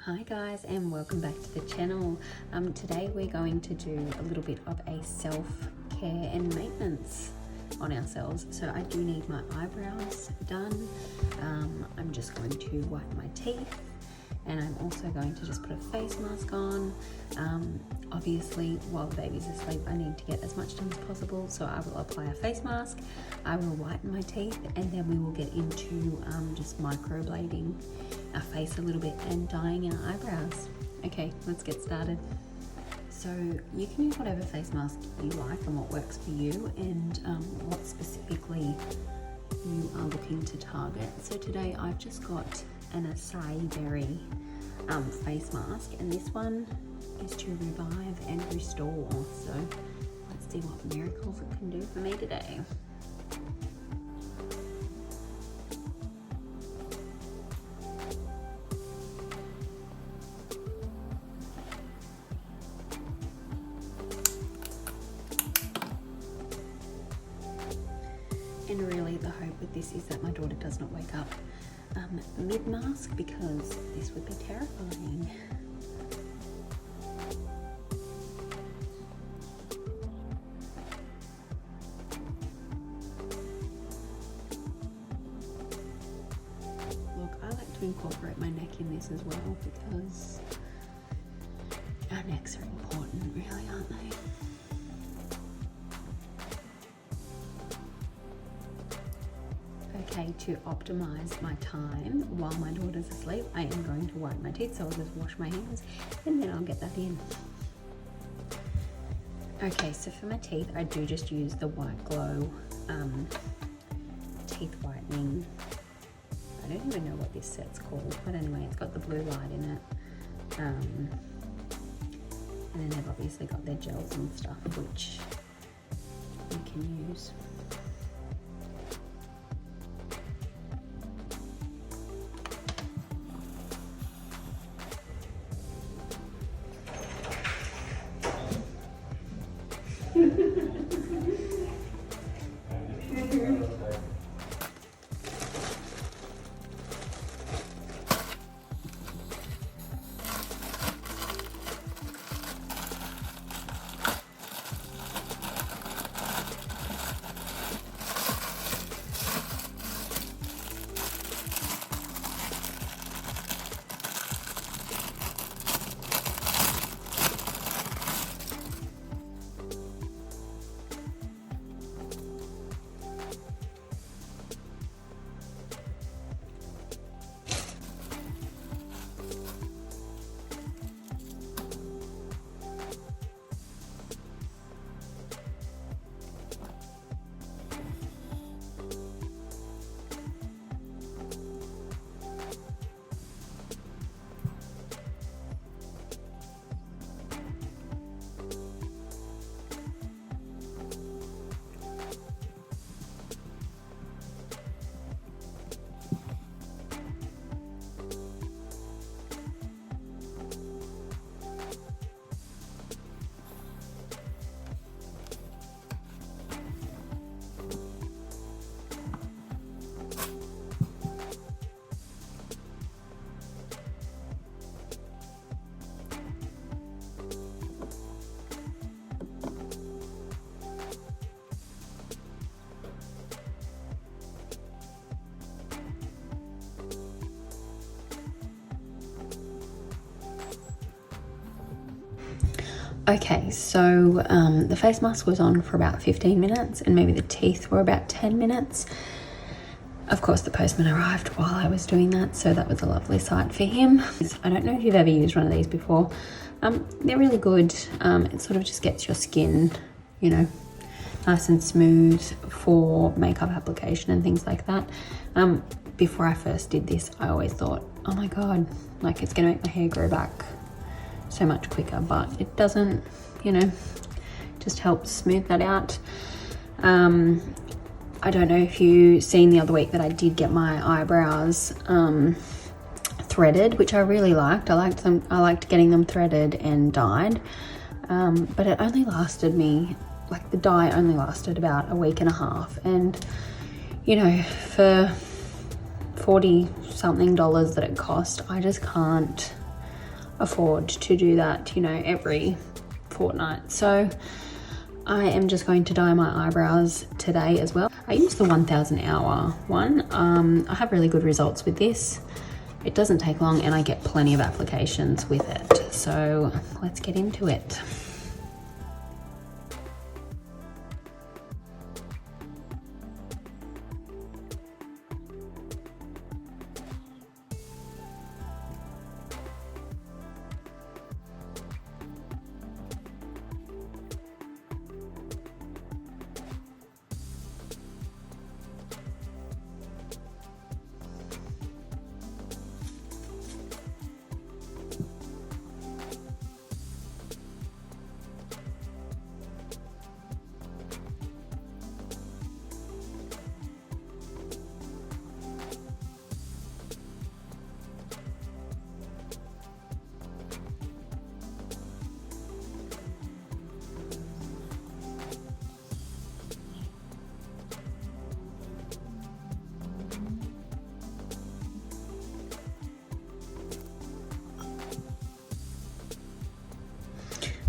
Hi guys, and welcome back to the channel. Today we're going to do a little bit of a self-care and maintenance on ourselves. So I do need my eyebrows done. I'm just going to wipe my teeth, and I'm also going to just put a face mask on. Obviously while the baby's asleep I need to get as much done as possible, so I will apply a face mask, I will whiten my teeth, and then we will get into just microblading our face a little bit and dyeing our eyebrows. Okay, let's get started. So you can use whatever face mask you like and what works for you, and what specifically you are looking to target. So today I've just got an acai berry face mask, and this one is to revive and restore. So let's see what miracles it can do for me today. And really the hope with this is that my daughter does not wake up mid-mask, because this would be terrifying. Look, I like to incorporate my neck in this as well, because our necks are important, really, aren't they? Okay, to optimize my time while my daughter's asleep, I am going to wipe my teeth, so I'll just wash my hands and then I'll get that in. Okay, so for my teeth, I do just use the White Glow teeth whitening. I don't even know what this set's called, but anyway, it's got the blue light in it. And then they've obviously got their gels and stuff, which you can use. Okay, so the face mask was on for about 15 minutes, and maybe the teeth were about 10 minutes. Of course, the postman arrived while I was doing that, so that was a lovely sight for him. I don't know if you've ever used one of these before. They're really good. It sort of just gets your skin, you know, nice and smooth for makeup application and things like that. Before I first did this, I always thought, oh my God, like it's gonna make my hair grow back so much quicker, but it doesn't, you know, just helps smooth that out. I don't know if you seen the other week that I did get my eyebrows threaded, which I really liked. I liked getting them threaded and dyed, but it only lasted me, like the dye only lasted about a week and a half, and you know, for $40 something that it cost, I just can't afford to do that, you know, every fortnight. So I am just going to dye my eyebrows today as well. I use the 1000 hour one. I have really good results with this. It doesn't take long and I get plenty of applications with it. So let's get into it.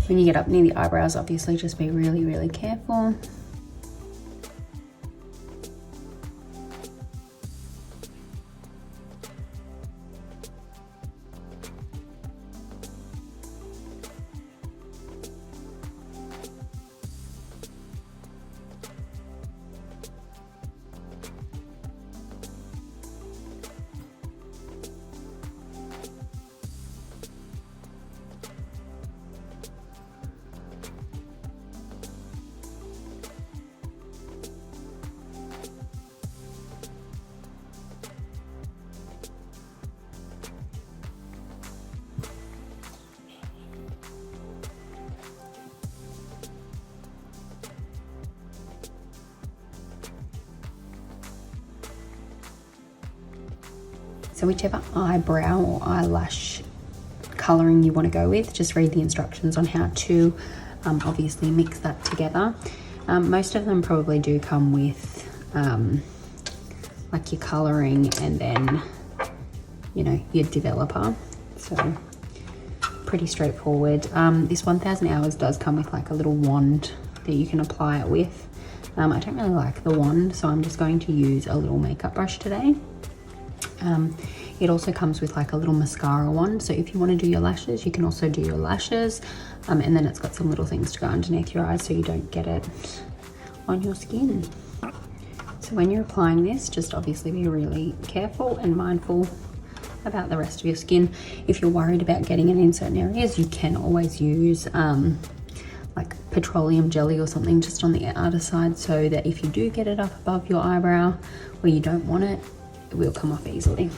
When you get up near the eyebrows, obviously just be really, really careful. So whichever eyebrow or eyelash colouring you want to go with, just read the instructions on how to obviously mix that together. Most of them probably do come with like your colouring and then, you know, your developer. So pretty straightforward. This 1000 hours does come with like a little wand that you can apply it with. I don't really like the wand, so I'm just going to use a little makeup brush today. It also comes with like a little mascara wand, so if you want to do your lashes, you can also do your lashes, and then it's got some little things to go underneath your eyes so you don't get it on your skin. So when you're applying this, just obviously be really careful and mindful about the rest of your skin. If you're worried about getting it in certain areas, you can always use like petroleum jelly or something just on the outer side, so that if you do get it up above your eyebrow where you don't want it, it will come off easily.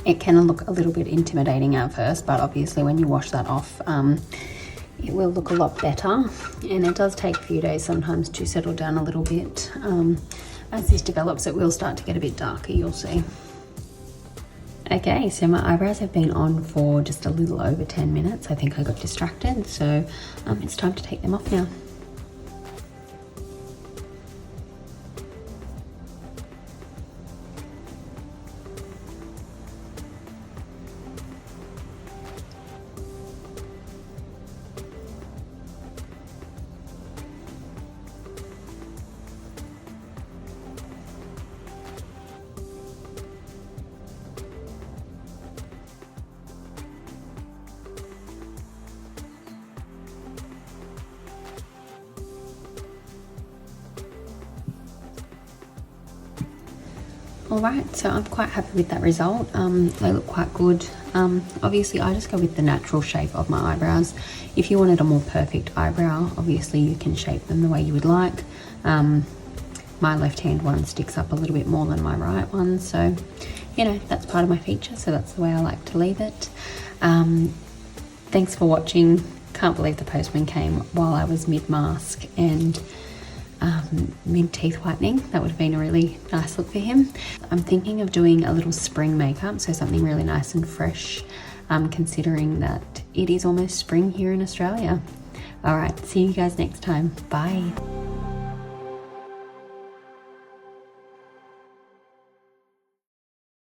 It can look a little bit intimidating at first, but obviously when you wash that off, it will look a lot better. And it does take a few days sometimes to settle down a little bit. As this develops, it will start to get a bit darker, you'll see. Okay, so my eyebrows have been on for just a little over 10 minutes. I think I got distracted, so it's time to take them off now. Alright, so I'm quite happy with that result. They look quite good. Obviously I just go with the natural shape of my eyebrows. If you wanted a more perfect eyebrow, obviously you can shape them the way you would like. My left hand one sticks up a little bit more than my right one, so you know, that's part of my feature, so that's the way I like to leave it. Thanks for watching. Can't believe the postman came while I was mid-mask and mid-teeth whitening. That would have been a really nice look for him. I'm thinking of doing a little spring makeup, so something really nice and fresh, considering that it is almost spring here in Australia. Alright, see you guys next time. Bye.